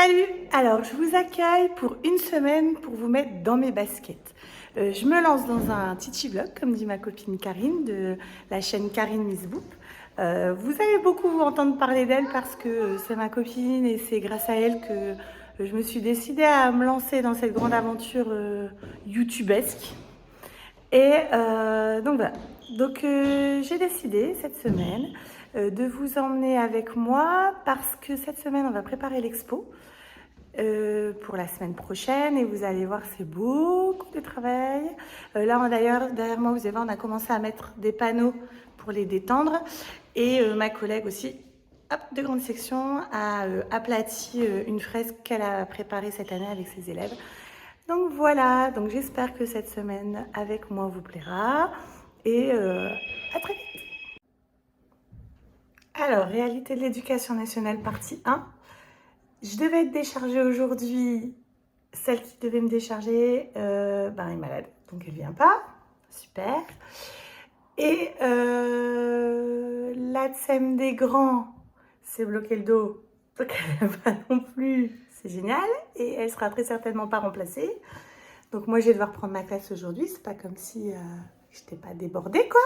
Salut! Alors, je vous accueille pour une semaine pour vous mettre dans mes baskets. Je me lance dans un Titi Vlog, comme dit ma copine Karine, de la chaîne Karine Miss Boop. Vous allez beaucoup vous entendre parler d'elle parce que c'est ma copine et c'est grâce à elle que je me suis décidée à me lancer dans cette grande aventure youtubesque. Et donc voilà. Donc j'ai décidé cette semaine de vous emmener avec moi parce que cette semaine on va préparer l'expo pour la semaine prochaine et vous allez voir c'est beaucoup de travail. Là d'ailleurs derrière moi vous allez voir on a commencé à mettre des panneaux pour les détendre et ma collègue aussi hop, de grande section a aplati une fresque qu'elle a préparée cette année avec ses élèves. Donc voilà, donc j'espère que cette semaine avec moi vous plaira et à très vite. Alors, réalité de l'éducation nationale partie 1. Je devais être déchargée aujourd'hui. Celle qui devait me décharger est malade, donc elle vient pas. Super. Et la tsem des grands s'est bloqué le dos, donc elle va pas non plus. C'est génial et elle sera très certainement pas remplacée. Donc moi, je vais devoir prendre ma classe aujourd'hui. C'est pas comme si je n'étais pas débordée, quoi.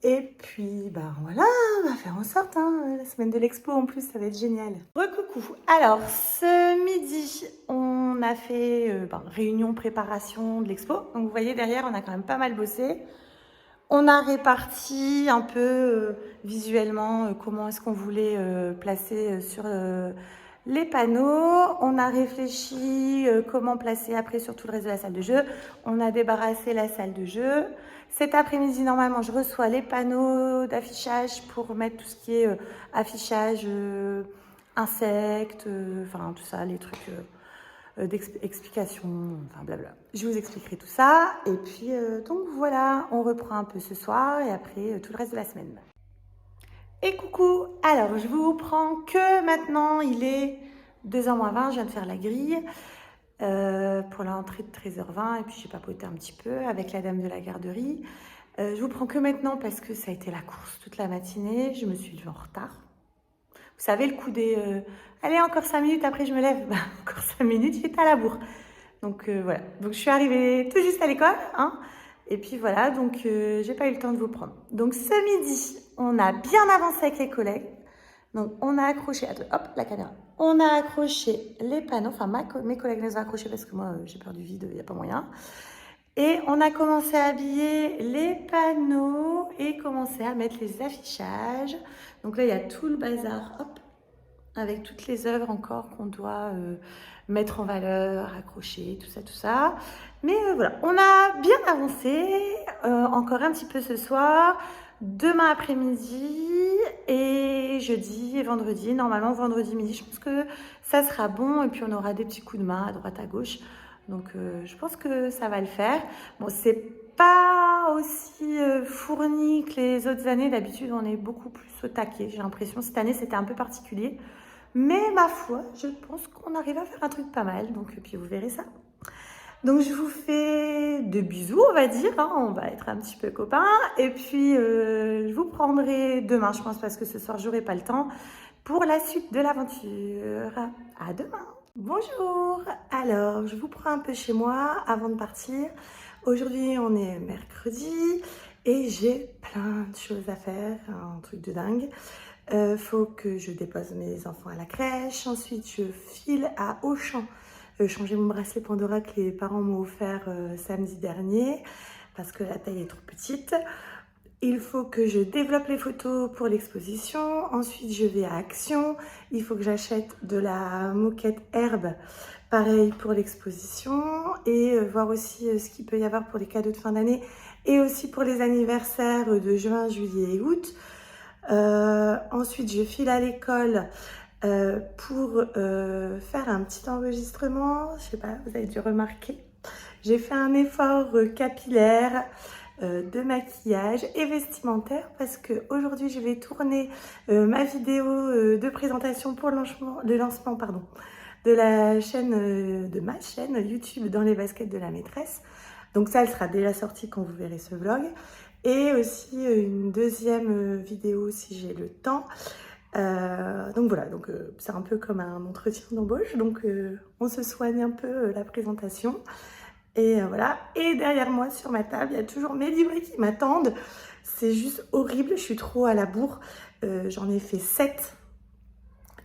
Et puis, voilà, on va faire en sorte. Hein, la semaine de l'expo, en plus, ça va être génial. Recoucou. Alors, ce midi, on a fait réunion préparation de l'expo. Donc, vous voyez, derrière, on a quand même pas mal bossé. On a réparti un peu visuellement comment est-ce qu'on voulait placer sur les panneaux. On a réfléchi comment placer après sur tout le reste de la salle de jeu. On a débarrassé la salle de jeu. Cet après-midi, normalement, je reçois les panneaux d'affichage pour mettre tout ce qui est affichage insectes, enfin tout ça, les trucs d'explication, enfin blabla. Je vous expliquerai tout ça. Et puis, donc voilà, on reprend un peu ce soir et après tout le reste de la semaine. Et coucou, alors je vous prends que maintenant, il est 2h moins 20, je viens de faire la grille pour la rentrée de 13h20 et puis j'ai papoté un petit peu avec la dame de la garderie. Je vous prends que maintenant parce que ça a été la course toute la matinée, je me suis levée en retard. Vous savez, le coup des allez, encore 5 minutes, après je me lève. Encore 5 minutes, j'étais à la bourre. Donc voilà. Donc je suis arrivée tout juste à l'école. Hein. Et puis voilà, donc j'ai pas eu le temps de vous prendre. Donc ce midi, on a bien avancé avec les collègues. Donc on a accroché, hop, la caméra. On a accroché les panneaux. Enfin, mes collègues les ont accrochés parce que moi, j'ai peur du vide, il n'y a pas moyen. Et on a commencé à habiller les panneaux et commencé à mettre les affichages. Donc là, il y a tout le bazar, hop, avec toutes les œuvres encore qu'on doit mettre en valeur, accrocher, tout ça, tout ça. Mais voilà, on a bien avancé, encore un petit peu ce soir, demain après-midi et jeudi et vendredi. Normalement, vendredi midi, je pense que ça sera bon et puis on aura des petits coups de main à droite, à gauche. Donc, je pense que ça va le faire. Bon, c'est pas aussi fourni que les autres années. D'habitude, on est beaucoup plus au taquet. J'ai l'impression, cette année, c'était un peu particulier. Mais ma foi, je pense qu'on arrive à faire un truc pas mal. Donc, puis vous verrez ça. Donc, je vous fais de bisous, on va dire. Hein, on va être un petit peu copains. Et puis, je vous prendrai demain, je pense, parce que ce soir, j'aurai pas le temps, pour la suite de l'aventure. À demain. Bonjour. Alors, je vous prends un peu chez moi avant de partir. Aujourd'hui, on est mercredi et j'ai plein de choses à faire, un truc de dingue. Faut que je dépose mes enfants à la crèche. Ensuite, je file à Auchan changer mon bracelet Pandora que les parents m'ont offert samedi dernier parce que la taille est trop petite. Il faut que je développe les photos pour l'exposition. Ensuite, je vais à Action. Il faut que j'achète de la moquette herbe, pareil pour l'exposition. Et voir aussi ce qu'il peut y avoir pour les cadeaux de fin d'année et aussi pour les anniversaires de juin, juillet et août. Ensuite, je file à l'école pour faire un petit enregistrement. Je sais pas, vous avez dû remarquer. J'ai fait un effort capillaire, de maquillage et vestimentaire parce que aujourd'hui je vais tourner ma vidéo de présentation pour le lancement de la chaîne, de ma chaîne YouTube dans les baskets de la maîtresse. Donc ça, elle sera déjà sortie quand vous verrez ce vlog. Et aussi une deuxième vidéo si j'ai le temps Donc voilà, donc c'est un peu comme un entretien d'embauche, donc on se soigne un peu la présentation. Et voilà, et derrière moi sur ma table, il y a toujours mes livrets qui m'attendent. C'est juste horrible, je suis trop à la bourre. J'en ai fait 7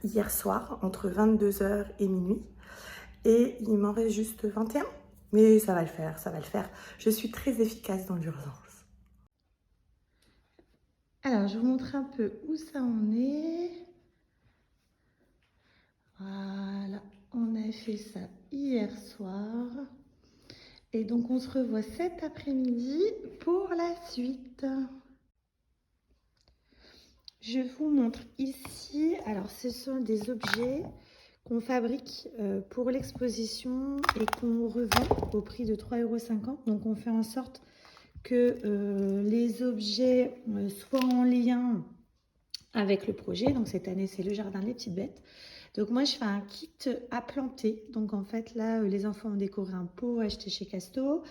hier soir, entre 22 h et minuit. Et il m'en reste juste 21. Mais ça va le faire, ça va le faire. Je suis très efficace dans l'urgence. Alors, je vous montre un peu où ça en est. Voilà, on a fait ça hier soir. Et donc, on se revoit cet après-midi pour la suite. Je vous montre ici, alors ce sont des objets qu'on fabrique pour l'exposition et qu'on revend au prix de 3,50 €. Donc on fait en sorte que les objets soient en lien avec le projet. Donc cette année c'est le jardin des petites bêtes. Donc moi je fais un kit à planter. Donc en fait là les enfants ont décoré un pot acheté chez Casto.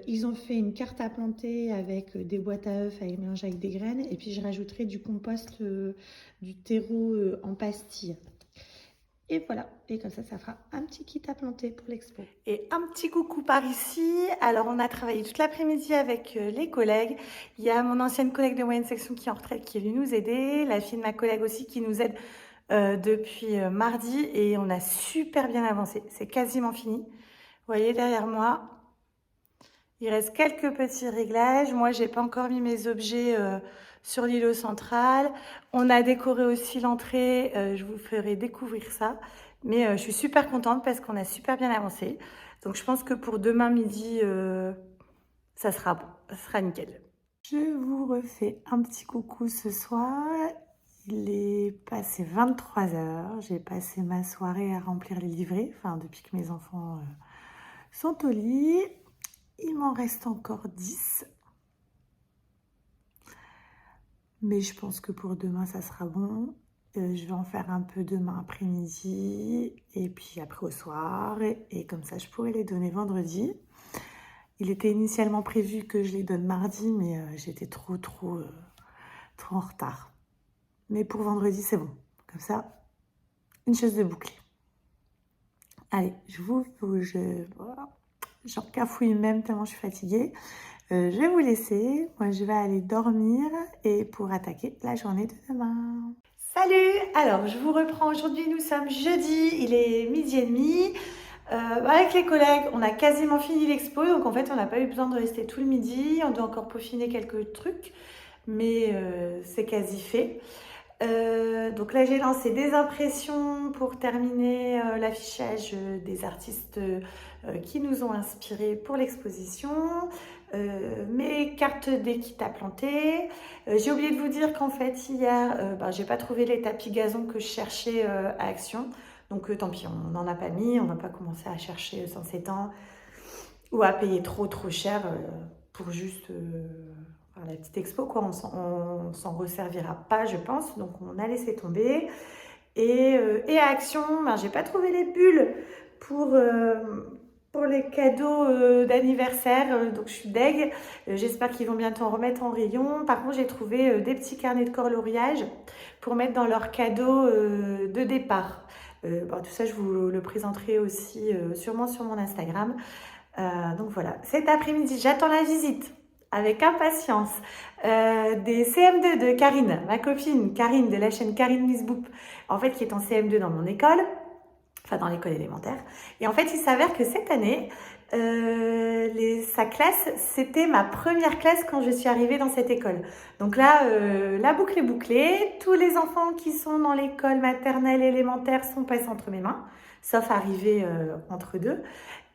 Ils ont fait une carte à planter avec des boîtes à œufs à mélanger avec des graines. Et puis je rajouterai du compost, du terreau en pastille. Et voilà, et comme ça fera un petit kit à planter pour l'expo. Et un petit coucou par ici. Alors on a travaillé toute l'après-midi avec les collègues. Il y a mon ancienne collègue de moyenne section qui est en retraite qui est venue nous aider. La fille de ma collègue aussi qui nous aide depuis mardi. Et on a super bien avancé. C'est quasiment fini. Vous voyez derrière moi, il reste quelques petits réglages. Moi, j'ai pas encore mis mes objets sur l'îlot central. On a décoré aussi l'entrée. Je vous ferai découvrir ça. Mais je suis super contente parce qu'on a super bien avancé. Donc, je pense que pour demain midi, ça sera bon. Ça sera nickel. Je vous refais un petit coucou ce soir. Il est passé 23 h. J'ai passé ma soirée à remplir les livrets. Enfin, depuis que mes enfants sont au lit. Il m'en reste encore 10. Mais je pense que pour demain, ça sera bon. Je vais en faire un peu demain après-midi. Et puis après au soir. Et comme ça, je pourrai les donner vendredi. Il était initialement prévu que je les donne mardi. Mais j'étais trop en retard. Mais pour vendredi, c'est bon. Comme ça, une chose de bouclée. Allez, j'en cafouille même tellement je suis fatiguée. Je vais vous laisser. Moi, je vais aller dormir et pour attaquer la journée de demain. Salut! Alors, je vous reprends. Aujourd'hui, nous sommes jeudi. Il est 12h30. Avec les collègues, on a quasiment fini l'expo. Donc, en fait, on n'a pas eu besoin de rester tout le midi. On doit encore peaufiner quelques trucs. Mais c'est quasi fait. Donc là, j'ai lancé des impressions pour terminer l'affichage des artistes qui nous ont inspirés pour l'exposition. Mes cartes des kits à planter. J'ai oublié de vous dire qu'en fait, hier, j'ai pas trouvé les tapis gazon que je cherchais à Action. Donc tant pis, on n'en a pas mis. On va pas commencer à chercher sans s'étendre ou à payer trop cher pour juste... la petite expo, quoi, on s'en resservira pas, je pense. Donc, on a laissé tomber. Et à Action, j'ai pas trouvé les bulles pour les cadeaux d'anniversaire. Donc, je suis deg. J'espère qu'ils vont bientôt en remettre en rayon. Par contre, j'ai trouvé des petits carnets de coloriage pour mettre dans leurs cadeaux de départ. Tout ça, je vous le présenterai aussi sûrement sur mon Instagram. Donc, voilà. Cet après-midi, j'attends la visite avec impatience des CM2 de Karine, ma copine Karine de la chaîne Karine Miss Boop, en fait qui est en CM2 dans mon école, enfin dans l'école élémentaire. Et en fait il s'avère que cette année, sa classe, c'était ma première classe quand je suis arrivée dans cette école. Donc là, la boucle est bouclée, tous les enfants qui sont dans l'école maternelle élémentaire sont passés entre mes mains, sauf arrivés entre deux.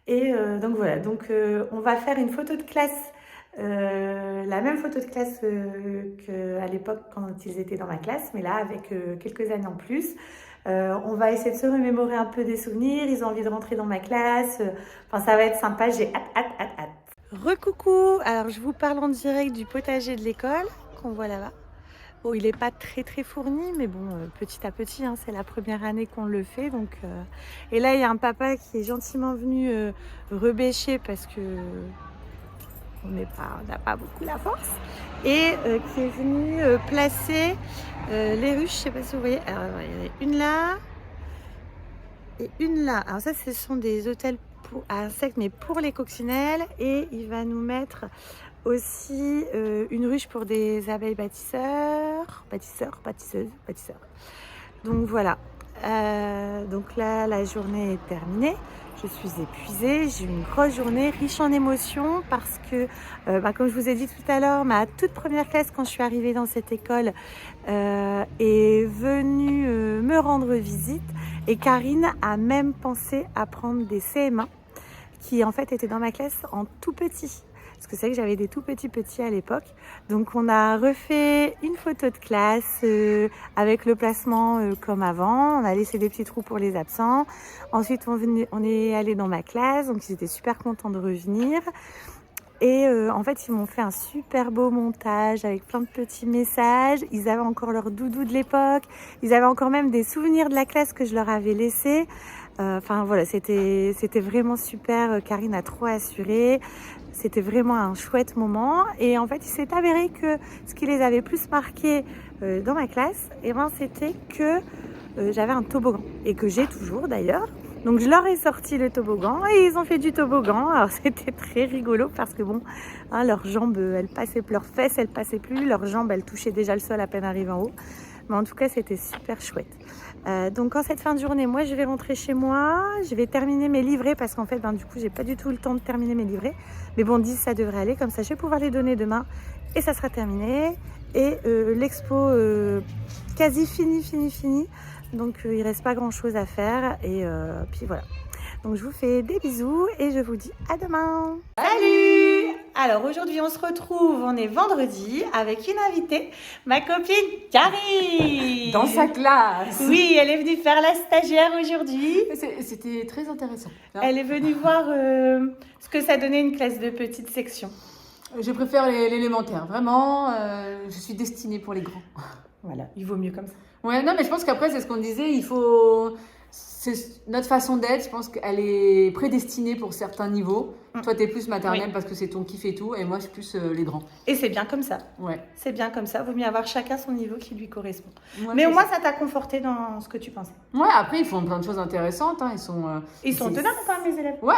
Et donc voilà, donc on va faire une photo de classe. La même photo de classe qu'à l'époque quand ils étaient dans ma classe, mais là avec quelques années en plus. On va essayer de se remémorer un peu des souvenirs, ils ont envie de rentrer dans ma classe, enfin ça va être sympa, j'ai hâte. Recoucou, alors je vous parle en direct du potager de l'école qu'on voit là-bas. Bon, il n'est pas très fourni, mais bon, petit à petit, hein, c'est la première année qu'on le fait. Donc, et là, il y a un papa qui est gentiment venu rebêcher parce que on n'a pas beaucoup la force, et qui est venu placer les ruches, je ne sais pas si vous voyez, alors il y en a une là, et une là. Alors ça, ce sont des hôtels à insectes, mais pour les coccinelles, et il va nous mettre aussi une ruche pour des abeilles bâtisseuses. Donc voilà. Donc là, la journée est terminée. Je suis épuisée. J'ai eu une grosse journée riche en émotions parce que, comme je vous ai dit tout à l'heure, ma toute première classe, quand je suis arrivée dans cette école, est venue me rendre visite. Et Karine a même pensé à prendre des CM1 qui en fait étaient dans ma classe en tout petit. Parce que c'est vrai que j'avais des tout petits à l'époque. Donc on a refait une photo de classe avec le placement comme avant. On a laissé des petits trous pour les absents. Ensuite on est allé dans ma classe. Donc ils étaient super contents de revenir. Et en fait, ils m'ont fait un super beau montage avec plein de petits messages. Ils avaient encore leur doudou de l'époque. Ils avaient encore même des souvenirs de la classe que je leur avais laissés. Enfin voilà, c'était vraiment super. Karine a trop assuré. C'était vraiment un chouette moment. Et en fait, il s'est avéré que ce qui les avait plus marqués dans ma classe, c'était que j'avais un toboggan. Et que j'ai toujours d'ailleurs. Donc je leur ai sorti le toboggan et ils ont fait du toboggan. Alors c'était très rigolo parce que bon, leurs jambes, elles passaient plus, leurs fesses, elles passaient plus, leurs jambes, elles touchaient déjà le sol à peine arrivées en haut. Mais en tout cas, c'était super chouette. Donc en cette fin de journée, moi je vais rentrer chez moi, je vais terminer mes livrets parce qu'en fait, du coup, j'ai pas du tout le temps de terminer mes livrets. Mais bon, 10, ça devrait aller, comme ça je vais pouvoir les donner demain et ça sera terminé. Et l'expo quasi fini. Donc il reste pas grand chose à faire et puis voilà. Donc je vous fais des bisous et je vous dis à demain. Salut! Alors aujourd'hui on se retrouve, on est vendredi avec une invitée, ma copine Karine. Dans sa classe. Oui, elle est venue faire la stagiaire aujourd'hui. C'était très intéressant. Elle est venue voir ce que ça donnait une classe de petite section. Je préfère l'élémentaire, vraiment. Je suis destinée pour les grands. Voilà, il vaut mieux comme ça. Ouais, non, mais je pense qu'après, c'est ce qu'on disait, c'est notre façon d'être, je pense qu'elle est prédestinée pour certains niveaux. Toi, t'es plus maternelle Oui. parce que c'est ton kiff et tout, et moi, je suis plus les grands. Et c'est bien comme ça. Ouais. C'est bien comme ça, vaut mieux avoir chacun son niveau qui lui correspond. Ouais, mais au moins, ça t'a conforté dans ce que tu pensais. Ouais, après, ils font plein de choses intéressantes. Hein. Ils sont tenables quand même, mes élèves. Ouais,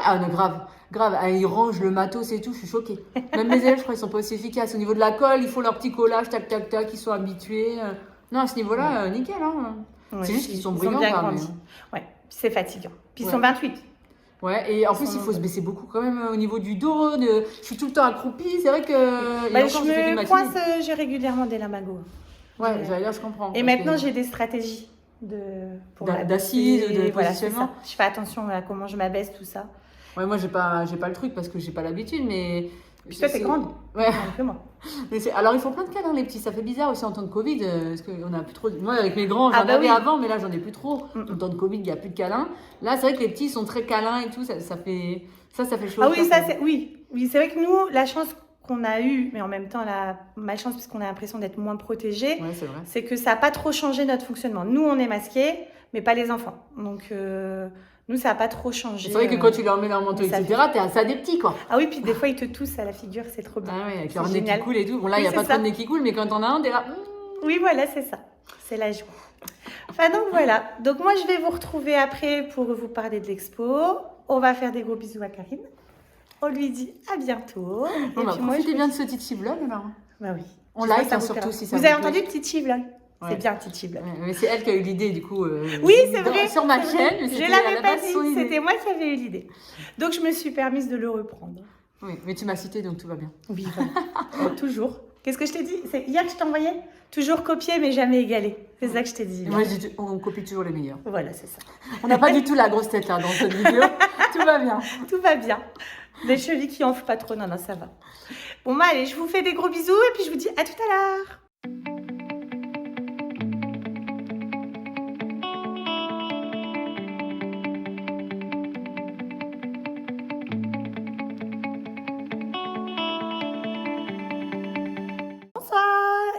grave. Ah, ils rangent le matos et tout, je suis choquée. Même mes élèves, je crois, ils sont pas aussi efficaces. Au niveau de la colle, ils font leur petit collage, tac, ils sont habitués. Non, à ce niveau-là, nickel. Hein. Ouais, c'est juste qu'ils sont brillants. Ils sont bien grandis. Ouais, c'est fatigant. Puis ils sont 28. Ouais, et en plus, il faut se baisser beaucoup quand même au niveau du dos. Je suis tout le temps accroupie. C'est vrai que. Je me coince, j'ai régulièrement des lumbago. Ouais, j'allais dire, je comprends. Et maintenant, j'ai des stratégies d'assises, de voilà, positionnement. Je fais attention à comment je m'abaisse, tout ça. Ouais, moi, j'ai pas le truc parce que j'ai pas l'habitude, mais. Puis toi, t'es grande. Ouais. Que moi. Alors, ils font plein de câlins, les petits. Ça fait bizarre aussi en temps de Covid. Parce qu'on a plus trop. Moi, avec mes grands, j'en avais avant, mais là, j'en ai plus trop. En temps de Covid, il n'y a plus de câlins. Là, c'est vrai que les petits sont très câlins et tout. Ça fait chaud. Ah oui, oui, c'est vrai que nous, la chance qu'on a eue, mais en même temps, la malchance, puisqu'on a l'impression d'être moins protégés, c'est que ça n'a pas trop changé notre fonctionnement. Nous, on est masqués, mais pas les enfants. Donc. Nous, ça n'a pas trop changé. C'est vrai que quand tu leur mets leur manteau, etc., t'es à ça des petits, quoi. Ah oui, puis des fois, ils te toussent à la figure, c'est trop bien. Ah oui, avec leur nez qui coule et tout. Bon, là, il n'y a pas trop de nez qui coule, mais quand on a un, t'es là. Oui, voilà, c'est ça. C'est la joie. Enfin, donc voilà. Donc, moi, je vais vous retrouver après pour vous parler de l'expo. On va faire des gros bisous à Karine. On lui dit à bientôt. Bon, bah, profitez bien de ce petit vlog, alors. Bah oui. On like, surtout si ça vous avez entendu petit chivlog? C'est bien, Titi Vlog. Mais c'est elle qui a eu l'idée, du coup. Oui, c'est vrai. Sur ma chaîne. Je l'avais pas dit. C'était moi qui avais eu l'idée. Donc, je me suis permise de le reprendre. Oui, mais tu m'as cité, donc tout va bien. Oui, voilà. Toujours. Qu'est-ce que je t'ai dit? C'est hier que je t'ai envoyé? Toujours copier, mais jamais égaler. C'est ça que je t'ai dit. Moi, on copie toujours les meilleurs. Voilà, c'est ça. On n'a pas du tout la grosse tête, là, dans cette vidéo. Tout va bien. Tout va bien. Les chevilles qui enflent pas trop. Non, ça va. Bon, bah, allez, je vous fais des gros bisous et puis je vous dis à tout à l'heure.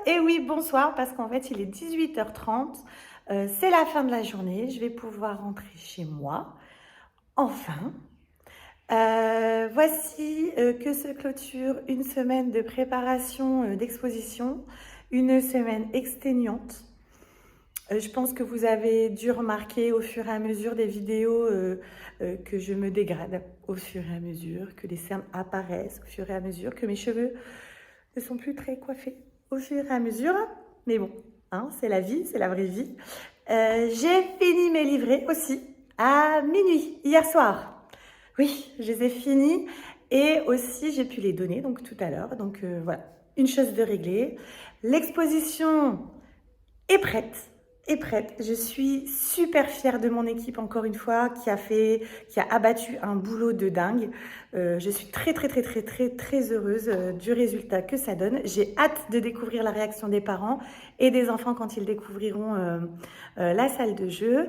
Et oui, bonsoir, parce qu'en fait, il est 18h30. C'est la fin de la journée. Je vais pouvoir rentrer chez moi. Enfin. Voici que se clôture une semaine de préparation d'exposition, une semaine exténuante. Je pense que vous avez dû remarquer au fur et à mesure des vidéos que je me dégrade, au fur et à mesure que les cernes apparaissent, au fur et à mesure que mes cheveux ne sont plus très coiffés, au fur et à mesure. Mais bon, hein, c'est la vie, c'est la vraie vie. J'ai fini mes livrets aussi à minuit, hier soir. Oui, je les ai finis et aussi j'ai pu les donner donc tout à l'heure. Donc voilà, une chose de réglée. L'exposition est prête. Est prête. Je suis super fière de mon équipe encore une fois qui a abattu un boulot de dingue. Je suis très heureuse du résultat que ça donne. J'ai hâte de découvrir la réaction des parents et des enfants quand ils découvriront la salle de jeu.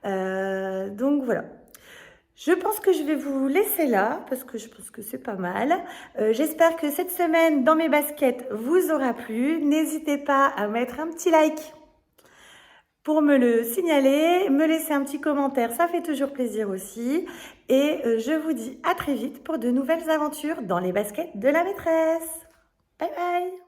Donc voilà. Je pense que je vais vous laisser là parce que je pense que c'est pas mal. J'espère que cette semaine dans mes baskets vous aura plu. N'hésitez pas à mettre un petit like pour me le signaler, me laisser un petit commentaire, ça fait toujours plaisir aussi. Et je vous dis à très vite pour de nouvelles aventures dans les baskets de la maîtresse. Bye bye!